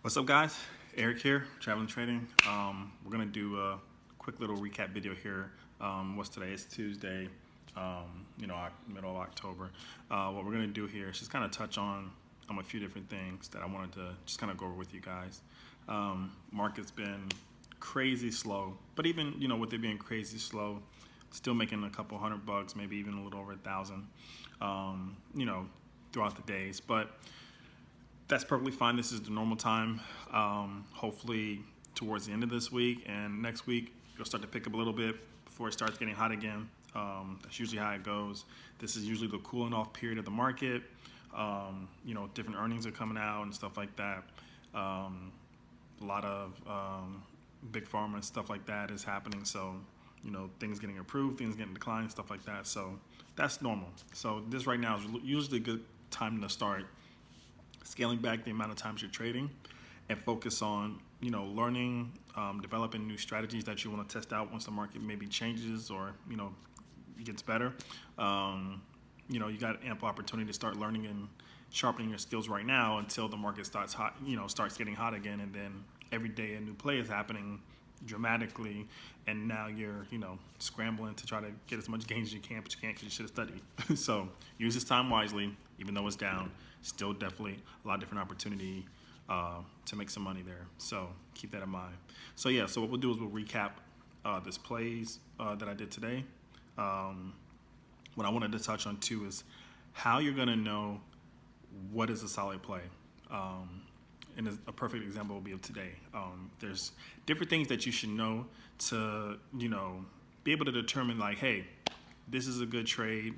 What's up, guys? Eric here, Traveling Trading. We're gonna do a quick little recap video here. What's today? It's Tuesday. Middle of October. What we're gonna do here is just kind of touch on a few different things that I wanted to just kind of go over with you guys. Market's been crazy slow, but even with it being crazy slow, still making a couple $100, maybe even a little over 1,000. Throughout the days, but that's perfectly fine. This is the normal time. Hopefully, towards the end of this week and next week, you'll start to pick up a little bit before it starts getting hot again. That's usually how it goes. This is usually the cooling off period of the market. Different earnings are coming out and stuff like that. A lot of big pharma and stuff like that is happening. So, things getting approved, things getting declined, stuff like that. So that's normal. So this right now is usually a good time to start scaling back the amount of times you're trading and focus on learning, developing new strategies that you want to test out once the market maybe changes or gets better. You got ample opportunity to start learning and sharpening your skills right now until the market starts starts getting hot again, and then every day a new play is happening dramatically, and now you're scrambling to try to get as much gains as you can, but you can't because you should have studied. So use this time wisely. Even though it's down, still definitely a lot of different opportunity to make some money there. So keep that in mind. So yeah, so what we'll do is we'll recap this plays that I did today. What I wanted to touch on too is how you're going to know what is a solid play. And a perfect example will be of today. There's different things that you should know to, be able to determine like, hey, this is a good trade.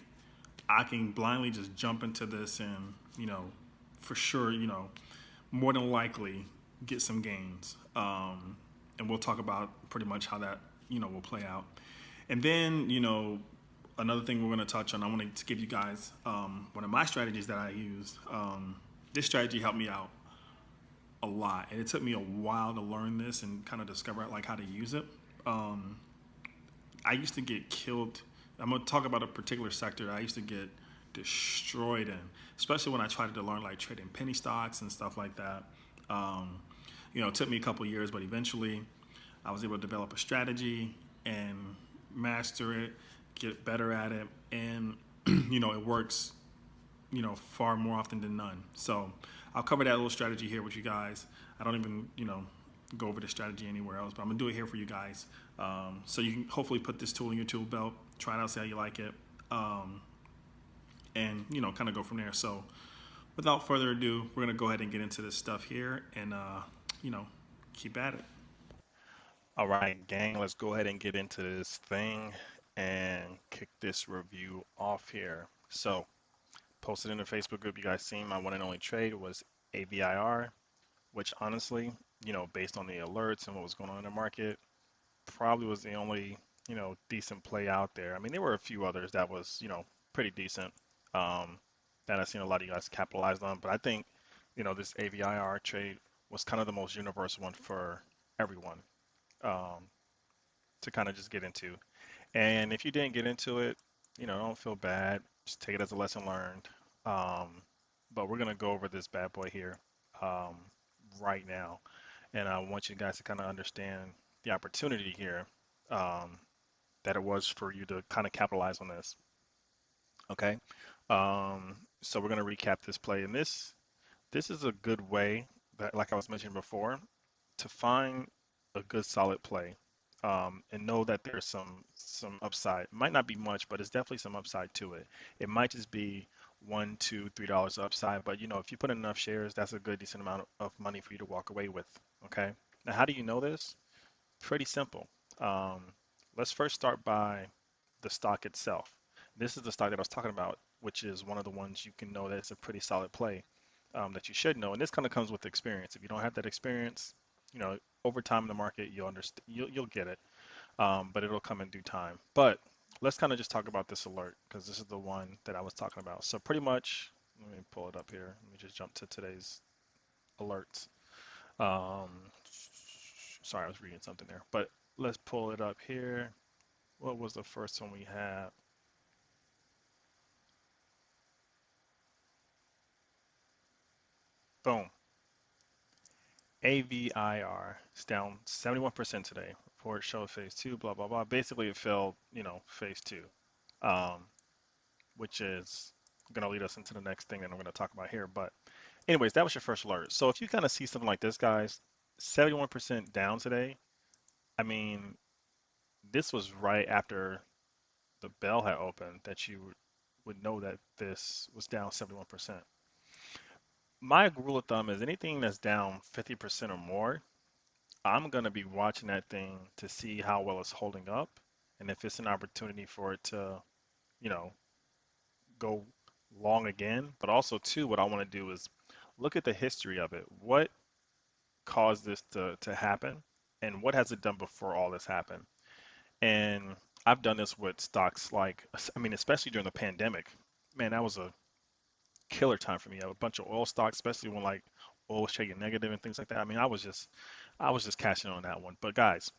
I can blindly just jump into this and, for sure, more than likely get some gains. And we'll talk about pretty much how that, will play out. And then, another thing we're going to touch on, I wanted to give you guys one of my strategies that I used. This strategy helped me out a lot, and it took me a while to learn this and kind of discover like how to use it. I used to get killed. I'm going to talk about a particular sector I used to get destroyed in, especially when I tried to learn like trading penny stocks and stuff like that. It took me a couple years, but eventually I was able to develop a strategy and master it, get better at it, and it works far more often than none. So I'll cover that little strategy here with you guys. I don't even go over the strategy anywhere else, but I'm gonna do it here for you guys. So you can hopefully put this tool in your tool belt, try it out, see how you like it, and kind of go from there. So without further ado, we're gonna go ahead and get into this stuff here, and keep at it. All right, gang, let's go ahead and get into this thing and kick this review off here. So posted in the Facebook group, you guys seen my one and only trade was AVIR, which honestly, based on the alerts and what was going on in the market, probably was the only, decent play out there. I mean, there were a few others that was, pretty decent, um, that I've seen a lot of you guys capitalized on, but I think, this AVIR trade was kind of the most universal one for everyone, um, to kind of just get into. And if you didn't get into it, don't feel bad. Just take it as a lesson learned. Um, but we're gonna go over this bad boy here, um, right now, and I want you guys to kind of understand the opportunity here, um, that it was for you to kind of capitalize on this. Okay, so we're gonna recap this play, and this is a good way that, like I was mentioning before, to find a good solid play, and know that there's some upside. It might not be much, but it's definitely some upside to it. It might just be $1, $2, $3 upside, but if you put in enough shares, that's a good decent amount of money for you to walk away with. Okay. Now, how do you know this? Pretty simple. Um, let's first start by the stock itself. This is the stock that I was talking about, which is one of the ones you can know that it's a pretty solid play, that you should know. And this kind of comes with experience. If you don't have that experience, over time in the market, you'll understand, you'll get it, but it'll come in due time. But let's kind of just talk about this alert because this is the one that I was talking about. So pretty much, let me pull it up here. Let me just jump to today's alerts. Um, Sorry, I was reading something there, but let's pull it up here. What was the first one we had? Boom. AVIR. It's down 71% today. Report show phase two, blah, blah, blah. Basically, it failed, phase two, um, which is going to lead us into the next thing that I'm going to talk about here. But, anyways, that was your first alert. So, if you kind of see something like this, guys, 71% down today, I mean, this was right after the bell had opened that you would know that this was down 71%. My rule of thumb is anything that's down 50% or more, I'm going to be watching that thing to see how well it's holding up and if it's an opportunity for it to, you know, go long again. But also, too, what I want to do is look at the history of it. What caused this to happen and what has it done before all this happened? And I've done this with stocks like, I mean, especially during the pandemic. Man, that was a killer time for me. I have a bunch of oil stocks, especially when like oil was trading negative and things like that. I mean, I was just cashing on that one. But guys,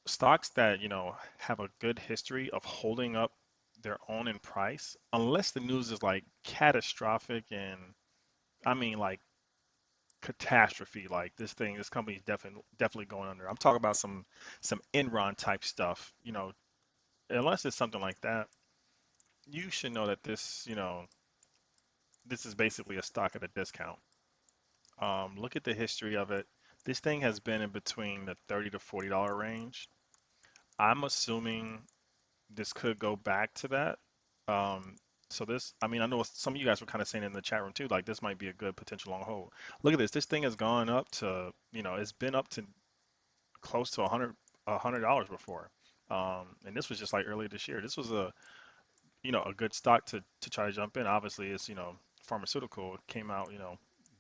stocks that, have a good history of holding up their own in price, unless the news is like catastrophic and I mean like catastrophe, like this company is definitely going under. I'm talking about some Enron type stuff, unless it's something like that, you should know that this is basically a stock at a discount. Look at the history of it. This thing has been in between the $30 to $40 range. I'm assuming this could go back to that. Um, so this, I mean, I know some of you guys were kind of saying in the chat room too, like this might be a good potential long hold. Look at this. This thing has gone up to, it's been up to close to $100 before. And this was just like earlier this year. This was a good stock to try to jump in. Obviously, it's pharmaceutical. It came out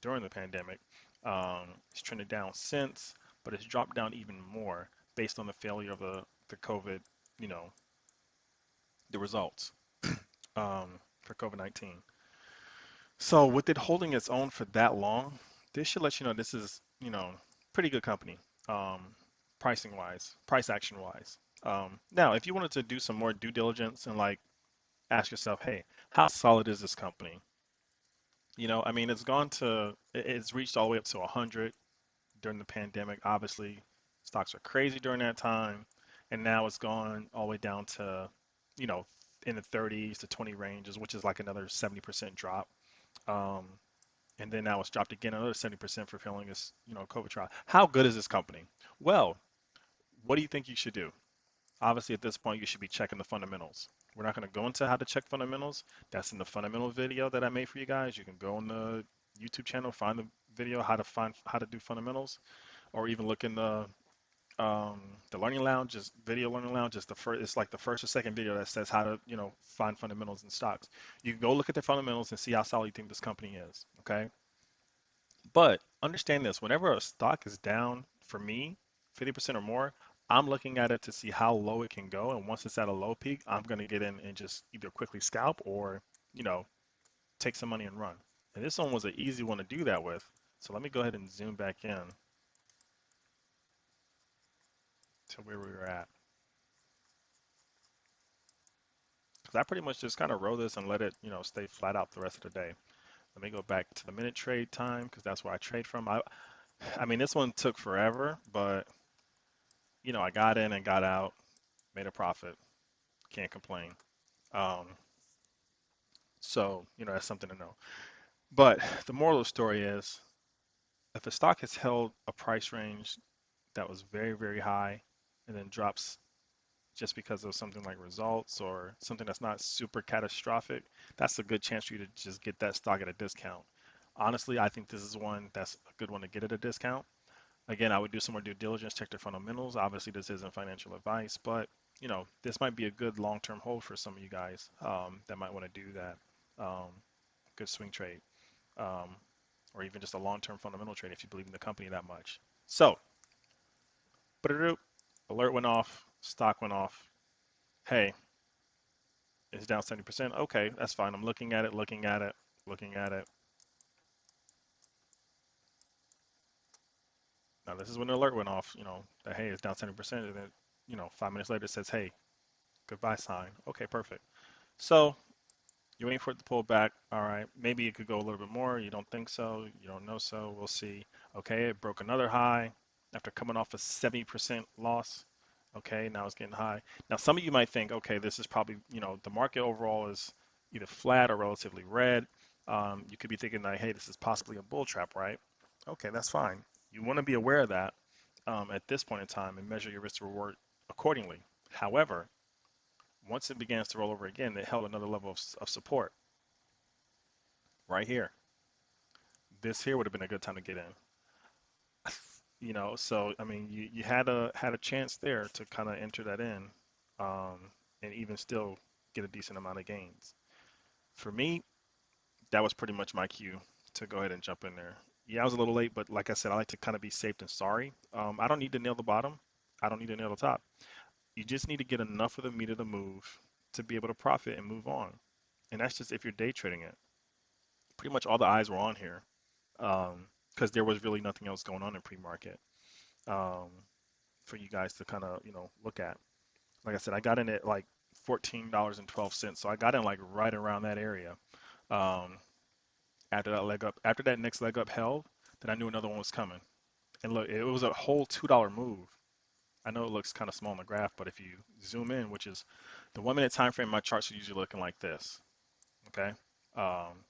during the pandemic. It's trended down since, but it's dropped down even more based on the failure of the COVID, you know, the results for COVID-19. So with it holding its own for that long, this should let you know this is pretty good company, um, pricing wise, price action wise. Now, if you wanted to do some more due diligence and like ask yourself, hey, how solid is this company? I mean, it's reached all the way up to 100 during the pandemic. Obviously, stocks are crazy during that time, and now it's gone all the way down to, you know, in the 30s to 20 ranges, which is like another 70% drop. Um, and then now it's dropped again another 70% for failing this, COVID trial. How good is this company? Well, what do you think you should do? Obviously, at this point, you should be checking the fundamentals. We're not going to go into how to check fundamentals. That's in the fundamental video that I made for you guys. You can go on the YouTube channel, find the video how to do fundamentals, or even look in the learning lounge, just video learning lounge. Just the first, it's like the first or second video that says how to find fundamentals in stocks. You can go look at the fundamentals and see how solid you think this company is. Okay, but understand this: whenever a stock is down, for me, 50% or more, I'm looking at it to see how low it can go. And once it's at a low peak, I'm going to get in and just either quickly scalp or, you know, take some money and run. And this one was an easy one to do that with. So let me go ahead and zoom back in to where we were at. Because I pretty much just kind of rode this and let it, stay flat out the rest of the day. Let me go back to the minute trade time because that's where I trade from. I mean, this one took forever, but, I got in and got out, made a profit. Can't complain. Um, so, that's something to know. But the moral of the story is if a stock has held a price range that was very, very high and then drops just because of something like results or something that's not super catastrophic, that's a good chance for you to just get that stock at a discount. Honestly, I think this is one that's a good one to get at a discount. Again, I would do some more due diligence, check their fundamentals. Obviously, this isn't financial advice, but this might be a good long-term hold for some of you guys that might want to do that. Good swing trade, um, or even just a long-term fundamental trade if you believe in the company that much. So, alert went off, stock went off. Hey, it's down 70%. Okay, that's fine. I'm looking at it, looking at it, looking at it. Now, this is when the alert went off, that hey, it's down 70%. And then, 5 minutes later, it says, hey, goodbye sign. Okay, perfect. So You're waiting for it to pull back. All right, maybe it could go a little bit more. You don't think so. You don't know so. We'll see. Okay, it broke another high after coming off a 70% loss. Okay, now it's getting high. Now, some of you might think, okay, this is probably, the market overall is either flat or relatively red. You could be thinking like, hey, this is possibly a bull trap, right? Okay, that's fine. You want to be aware of that at this point in time and measure your risk to reward accordingly. However, once it begins to roll over again, it held another level of support right here. This here would have been a good time to get in. So I mean, you had a chance there to kind of enter that in, and even still get a decent amount of gains. For me, that was pretty much my cue to go ahead and jump in there. Yeah, I was a little late, but like I said, I like to kind of be safe than sorry. I don't need to nail the bottom. I don't need to nail the top. You just need to get enough of the meat of the move to be able to profit and move on. And that's just if you're day trading it. Pretty much all the eyes were on here because there was really nothing else going on in pre-market um, for you guys to kind of look at. Like I said, I got in at like $14.12, so I got in like right around that area. Um, After that leg up, after that next leg up held, then I knew another one was coming. And look, it was a whole $2 move. I know it looks kind of small on the graph, but if you zoom in, which is the 1 minute time frame, my charts are usually looking like this. Okay. Um,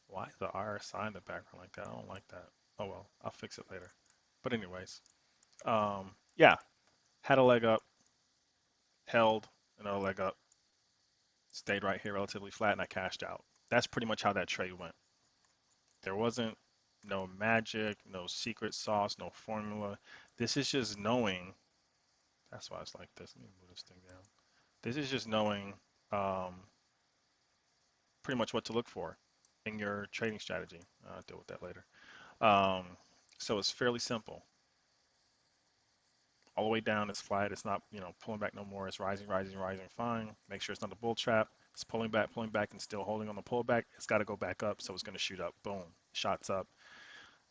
why is the RSI in the background like that? I don't like that. Oh well, I'll fix it later. But anyways, yeah, had a leg up, held another leg up, stayed right here relatively flat, and I cashed out. That's pretty much how that trade went. There wasn't no magic, no secret sauce, no formula. This is just knowing. That's why it's like this. Let me move this thing down. This is just knowing um, pretty much what to look for in your trading strategy. I'll deal with that later. Um, so it's fairly simple. All the way down, it's flat. It's not, pulling back no more. It's rising, rising, rising. Fine. Make sure it's not a bull trap. It's pulling back, and still holding on the pullback. It's got to go back up, so it's going to shoot up. Boom, shots up.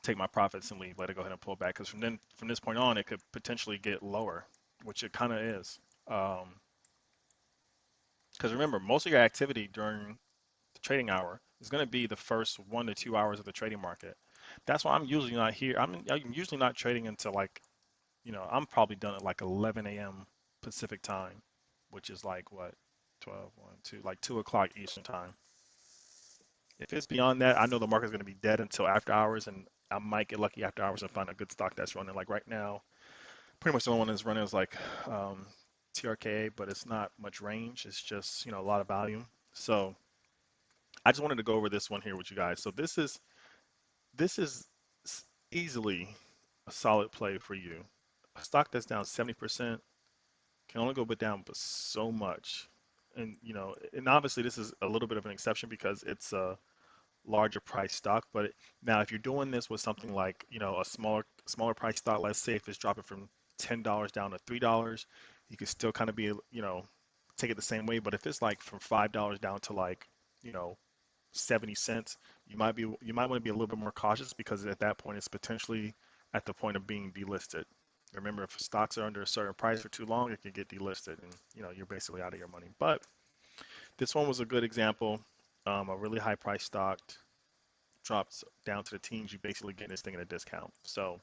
Take my profits and leave. Let it go ahead and pull back because from this point on, it could potentially get lower, which it kind of is. Because remember, most of your activity during the trading hour is going to be the first 1 to 2 hours of the trading market. That's why I'm usually not here. I'm usually not trading until like, I'm probably done at like 11 a.m. Pacific time, which is like what, 12, 1, 2, like 2 o'clock Eastern time. If it's beyond that, I know the market's going to be dead until after hours, and I might get lucky after hours and find a good stock that's running. Like right now, pretty much the only one that's running is like TRKA, but it's not much range. It's just a lot of volume. So I just wanted to go over this one here with you guys. So this is easily a solid play for you. A stock that's down 70% can only go but down but so much. And obviously this is a little bit of an exception because it's a larger price stock. But now, if you're doing this with something like, a smaller price stock, let's say if it's dropping from $10 down to $3, you could still kind of be, take it the same way. But if it's like from $5 down to like, you know, 70 cents, you might want to be a little bit more cautious because at that point it's potentially at the point of being delisted. Remember, if stocks are under a certain price for too long, it can get delisted, and you're basically out of your money. But this one was a good example. A really high price stock drops down to the teens, you basically get this thing at a discount. So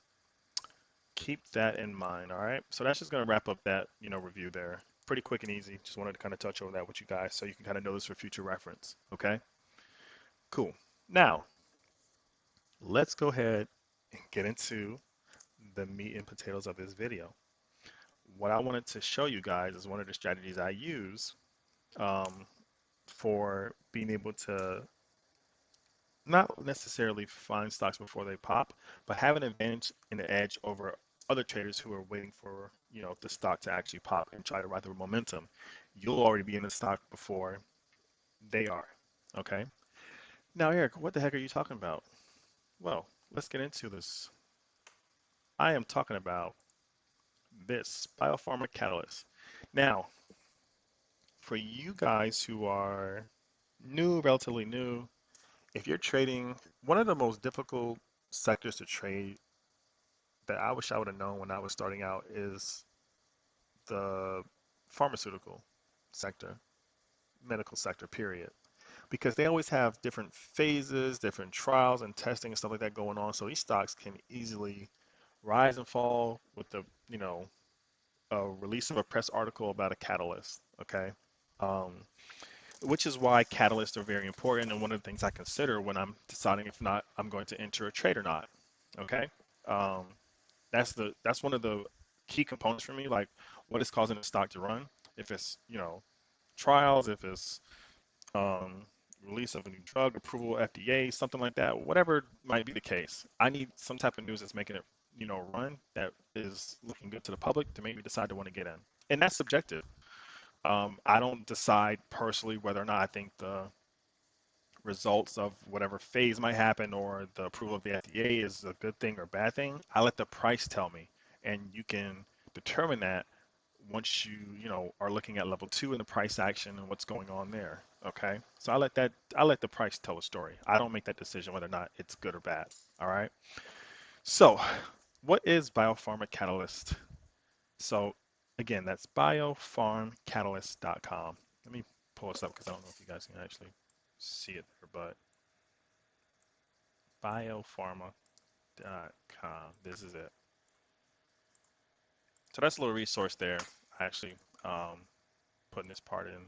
keep that in mind. All right. So that's just going to wrap up that, review there. Pretty quick and easy. Just wanted to kind of touch over that with you guys so you can kind of know this for future reference. Okay. Cool. Now, let's go ahead and get into the meat and potatoes of this video. What I wanted to show you guys is one of the strategies I use um, for being able to not necessarily find stocks before they pop, but have an advantage and an edge over other traders who are waiting for, the stock to actually pop and try to ride the momentum. You'll already be in the stock before they are. Okay. Now, Eric, what the heck are you talking about? Well, let's get into this. I am talking about this biopharma catalyst. Now, for you guys who are new, relatively new, if you're trading, one of the most difficult sectors to trade that I wish I would have known when I was starting out is the pharmaceutical sector. medical sector, period. Because they always have different phases, different trials and testing and stuff like that going on. So these stocks can easily rise and fall with the, a release of a press article about a catalyst. Okay. Um, which is why catalysts are very important and one of the things I consider when I'm deciding if not I'm going to enter a trade or not. Okay. Um, that's one of the key components for me, like what is causing the stock to run. If it's, trials, if it's um, release of a new drug, approval, FDA, something like that, whatever might be the case. I need some type of news that's making it, run that is looking good to the public to make me decide to want to get in. And that's subjective. I don't decide personally whether or not I think the results of whatever phase might happen or the approval of the FDA is a good thing or bad thing. I let the price tell me, and you can determine that once you are looking at level two in the price action and what's going on there. Okay, so I let the price tell a story. I don't make that decision whether or not it's good or bad. All right. So, what is biopharma catalyst? So, again, that's biopharmcatalyst.com. Let me pull this up because I don't know if you guys can actually see it there, but biopharma.com. This is it. So that's a little resource there. I actually putting this part in,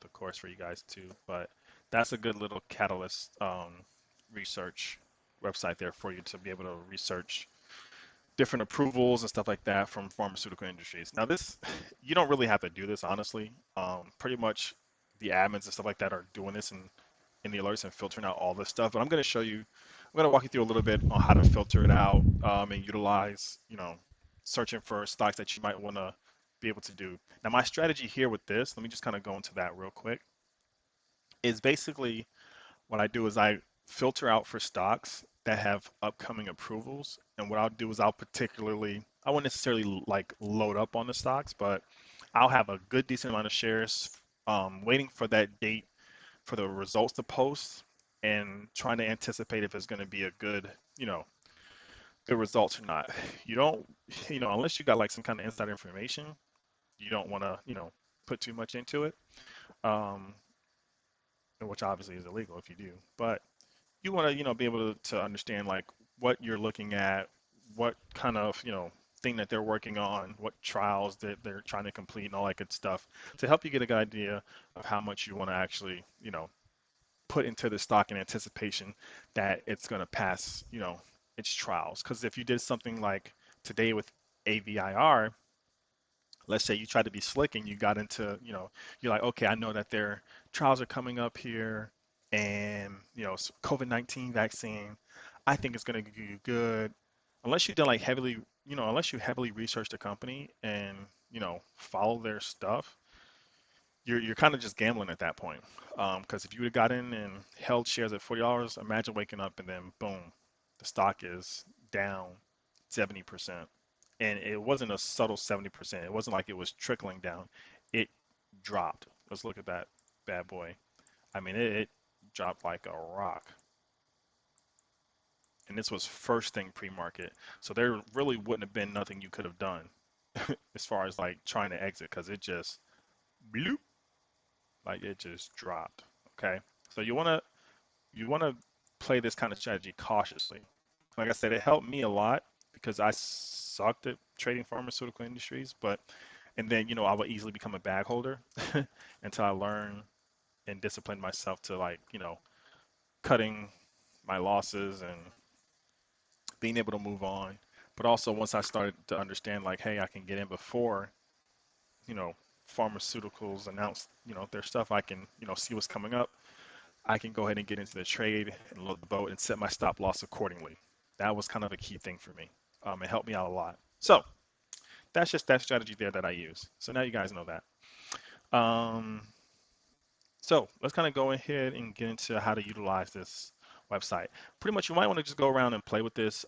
the course for you guys too. But that's a good little catalyst research website there for you to be able to research different approvals and stuff like that from pharmaceutical industries. Now, this you don't really have to do this honestly. Pretty much the admins and stuff like that are doing this in the alerts and filtering out all this stuff. But I'm going to show you. I'm going to walk you through a little bit on how to filter it out and utilize, searching for stocks that you might want to be able to do. Now, my strategy here with this, let me just kind of go into that real quick, is basically what I do is I filter out for stocks that have upcoming approvals. And what I'll do is I won't necessarily like load up on the stocks, but I'll have a good decent amount of shares waiting for that date for the results to post and trying to anticipate if it's going to be a good results or not. You don't, unless you got like some kind of inside information, you don't want to, put too much into it, um, which obviously is illegal if you do. But you want to, be able to understand like what you're looking at, what kind of, thing that they're working on, what trials that they're trying to complete and all that good stuff to help you get a good idea of how much you want to actually, put into the stock in anticipation that it's going to pass, its trials. Because if you did something like today with AVIR, let's say you tried to be slick and you got into, you're like, okay, I know that their trials are coming up here and, COVID-19 vaccine, I think it's going to do good. Unless you done like heavily, unless you heavily research the company and, follow their stuff, you're kind of just gambling at that point. Because if you would have got in and held shares at $40, imagine waking up and then boom, the stock is down 70%. And it wasn't a subtle 70%. It wasn't like it was trickling down. It dropped. Let's look at that bad boy. I mean, it dropped like a rock. And this was first thing pre-market. So there really wouldn't have been nothing you could have done as far as like trying to exit because it just bloop, like it just dropped. Okay. So you wanna play this kind of strategy cautiously. Like I said, it helped me a lot because I sucked at trading pharmaceutical industries, but and then I would easily become a bag holder until I learn and discipline myself to like cutting my losses and being able to move on. But also once I started to understand like, hey, I can get in before you know pharmaceuticals announce their stuff, I can see what's coming up. I can go ahead and get into the trade and load the boat and set my stop loss accordingly. That was kind of a key thing for me. It helped me out a lot. So that's just that strategy there that I use. So now you guys know that. Um, so let's kind of go ahead and get into how to utilize this website. Pretty much, you might want to just go around and play with this.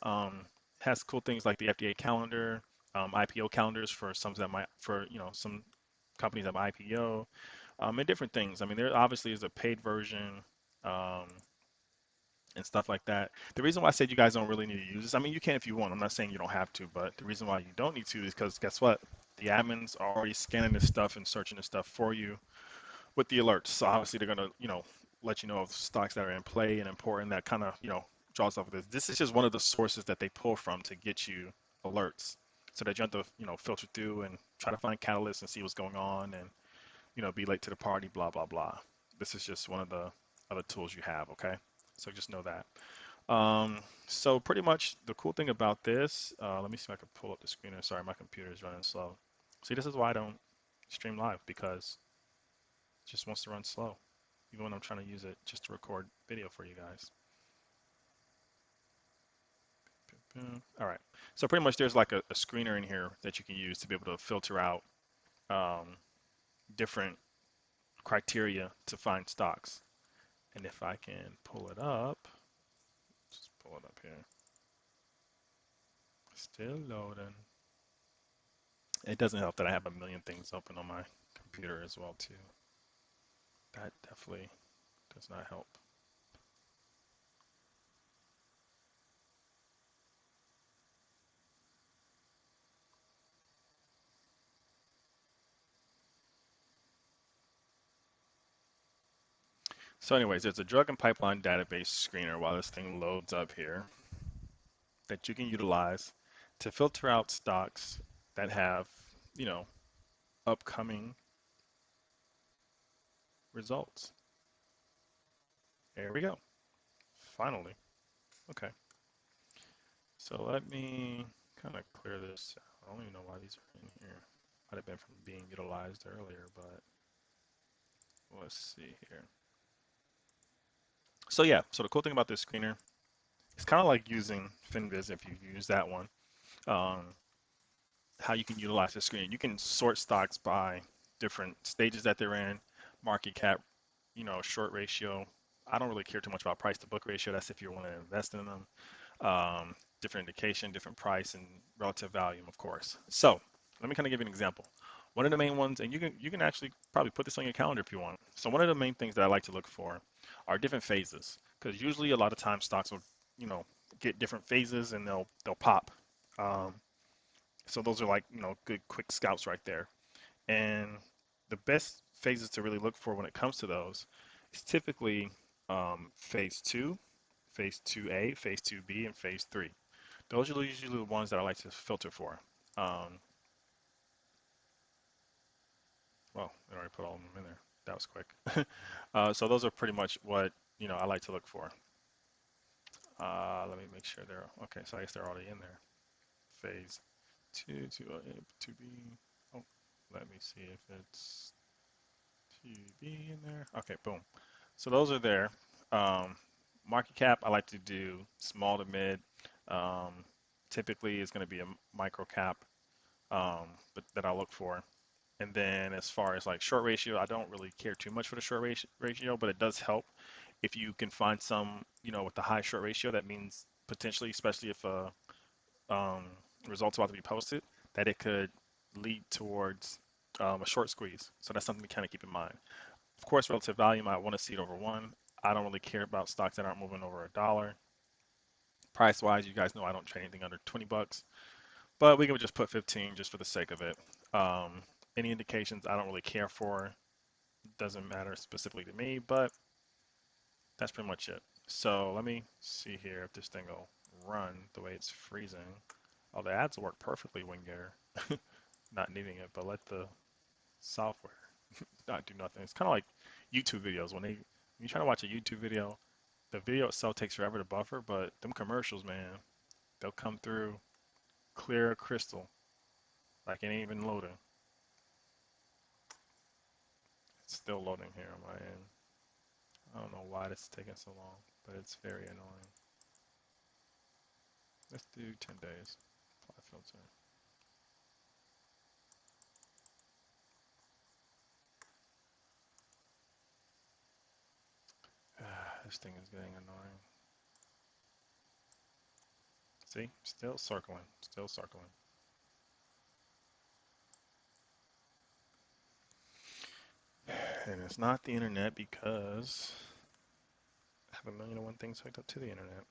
Has cool things like the FDA calendar, IPO calendars for some that might for some companies that have IPO, and different things. I mean, there obviously is a paid version. Um, and stuff like that. The reason why I said you guys don't really need to use this, I mean, you can if you want. I'm not saying you don't have to, but the reason why you don't need to is because guess what? The admins are already scanning this stuff and searching this stuff for you with the alerts. So obviously they're gonna, let you know of stocks that are in play and important that kind of, draws off of this. This is just one of the sources that they pull from to get you alerts so that you have to, filter through and try to find catalysts and see what's going on and, be late to the party, blah, blah, blah. This is just one of the other tools you have, okay? So just know that. So pretty much the cool thing about this, let me see if I can pull up the screener. Sorry, my computer is running slow. See, this is why I don't stream live because it just wants to run slow, even when I'm trying to use it just to record video for you guys. All right. So pretty much there's like a screener in here that you can use to be able to filter out um, different criteria to find stocks. And if I can pull it up, just pull it up here. Still loading. It doesn't help that I have a million things open on my computer as well too. That definitely does not help. So anyways, there's a drug and pipeline database screener while this thing loads up here that you can utilize to filter out stocks that have, you know, upcoming results. There we go. Finally. Okay. So let me kind of clear this out. I don't even know why these are in here. Might have been from being utilized earlier, but let's see here. So yeah, so the cool thing about this screener, it's kind of like using FinViz if you use that one. Um, how you can utilize this screen. You can sort stocks by different stages that they're in, market cap, short ratio. I don't really care too much about price to book ratio. That's if you're wanting to invest in them. Different indication, different price, and relative value, of course. So let me kind of give you an example. One of the main ones, and you can actually probably put this on your calendar if you want. So one of the main things that I like to look for are different phases, because usually a lot of times stocks will, get different phases and they'll pop. Um, so those are like, good quick scouts right there. And the best phases to really look for when it comes to those is typically phase two, phase 2A, phase 2B, and phase three. Those are usually the ones that I like to filter for. Um, well, I already put all of them in there. That was quick. So those are pretty much what, I like to look for. Let me make sure they're, okay, so I guess they're already in there. Phase 2, 2A, 2B. Oh, let me see if it's 2B in there. Okay, boom. So those are there. Um, Market cap, I like to do small to mid. Um, Typically, it's going to be a micro cap, but that I look for. And then as far as like short ratio, I don't really care too much for the short ratio, but it does help if you can find some, with the high short ratio. That means potentially, especially if um, results about to be posted, that it could lead towards a short squeeze. So that's something to kind of keep in mind. Of course, relative value, I want to see it over one. I don't really care about stocks that aren't moving over $1. Price wise, you guys know I don't trade anything under 20 bucks, but we can just put 15 just for the sake of it. Any indications I don't really care for. Doesn't matter specifically to me, but that's pretty much it. So let me see here if this thing will run the way it's freezing. Oh, the ads work perfectly when you're not needing it, but let the software not do nothing. It's kind of like YouTube videos. When you try to watch a YouTube video, the video itself takes forever to buffer, but them commercials, man, they'll come through clear crystal, like it ain't even loading. It's still loading here on my end. I don't know why this is taking so long, but it's very annoying. Let's do 10 days. Apply filter. This thing is getting annoying. See, still circling, still circling. And it's not the internet because I have a million and one things hooked up to the internet.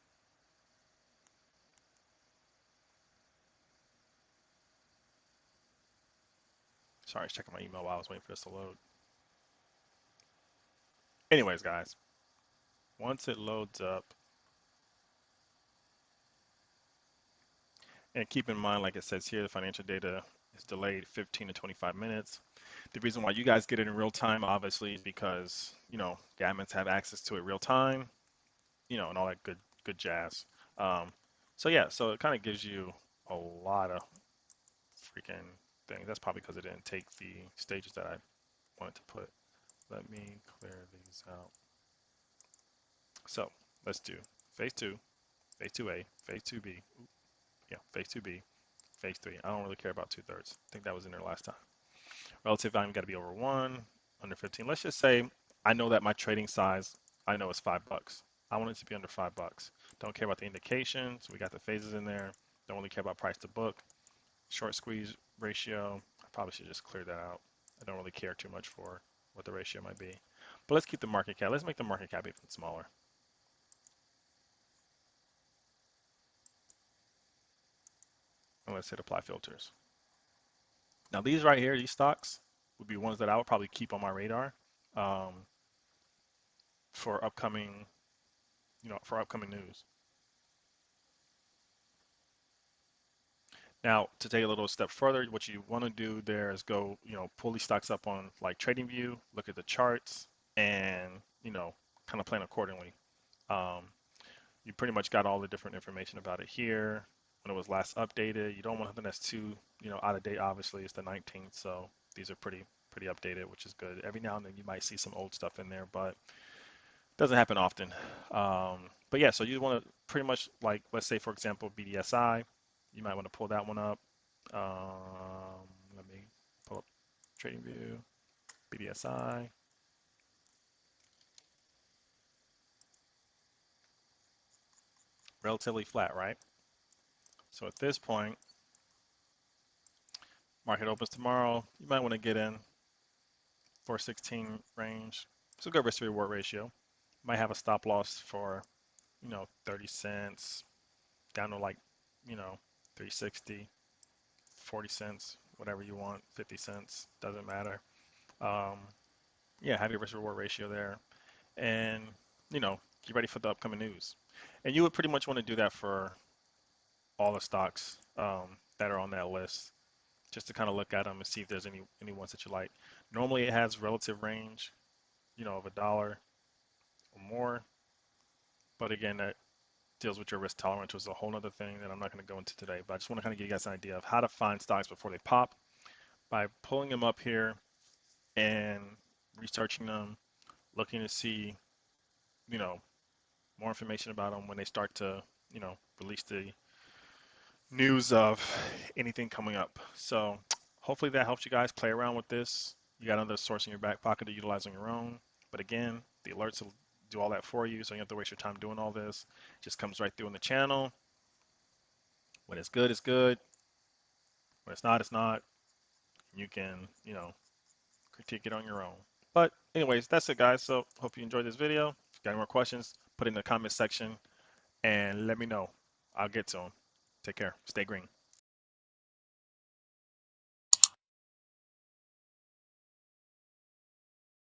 Sorry, I was checking my email while I was waiting for this to load. Anyways, guys, once it loads up, and keep in mind, like it says here, the financial data is delayed 15 to 25 minutes. The reason why you guys get it in real time, obviously, is because, the admins have access to it real time, and all that good jazz. Um, so yeah, so it kind of gives you a lot of freaking things. That's probably because it didn't take the stages that I wanted to put. Let me clear these out. So let's do phase two, phase 2A, phase 2B, yeah, phase 2B, phase 3. I don't really care about 2/3. I think that was in there last time. Relative volume got to be over 1, under 15. Let's just say I know that my trading size, I know it's $5. I want it to be under $5. Don't care about the indications. We got the phases in there. Don't really care about price to book. Short squeeze ratio. I probably should just clear that out. I don't really care too much for what the ratio might be. But let's keep the market cap. Let's make the market cap even smaller. And let's hit apply filters. Now these right here, these stocks would be ones that I would probably keep on my radar um, for upcoming, for upcoming news. Now, to take a little step further, what you want to do there is go, pull these stocks up on like TradingView, look at the charts, and, kind of plan accordingly. Um, you pretty much got all the different information about it here when it was last updated. You don't want something that's too, out of date. Obviously, it's the 19th, so these are pretty updated, which is good. Every now and then you might see some old stuff in there, but it doesn't happen often. But yeah, so you want to pretty much like, let's say for example, BDSI, you might want to pull that one up. Let me pull up TradingView, BDSI. Relatively flat, right? So at this point, market opens tomorrow. You might want to get in 416 range. It's a good risk to reward ratio. Might have a stop loss for, 30 cents down to like, 360, 40 cents, whatever you want, 50 cents, doesn't matter. Um, yeah, have your risk reward ratio there. And, get ready for the upcoming news. And you would pretty much want to do that for all the stocks that are on that list, just to kind of look at them and see if there's any ones that you like. Normally it has relative range, of $1 or more. But again, that deals with your risk tolerance, which is a whole other thing that I'm not going to go into today. But I just want to kind of give you guys an idea of how to find stocks before they pop by pulling them up here and researching them, looking to see, you know, more information about them when they start to, release the news of anything coming up. So hopefully that helps you guys play around with this. You got another source in your back pocket to utilize on your own. But again, the alerts will do all that for you, so you don't have to waste your time doing all this. It just comes right through in the channel. When it's good, it's good. When it's not, it's not. You can, critique it on your own. But anyways, that's it, guys. So hope you enjoyed this video. If you got any more questions, put it in the comment section and let me know. I'll get to them. Take care. Stay green.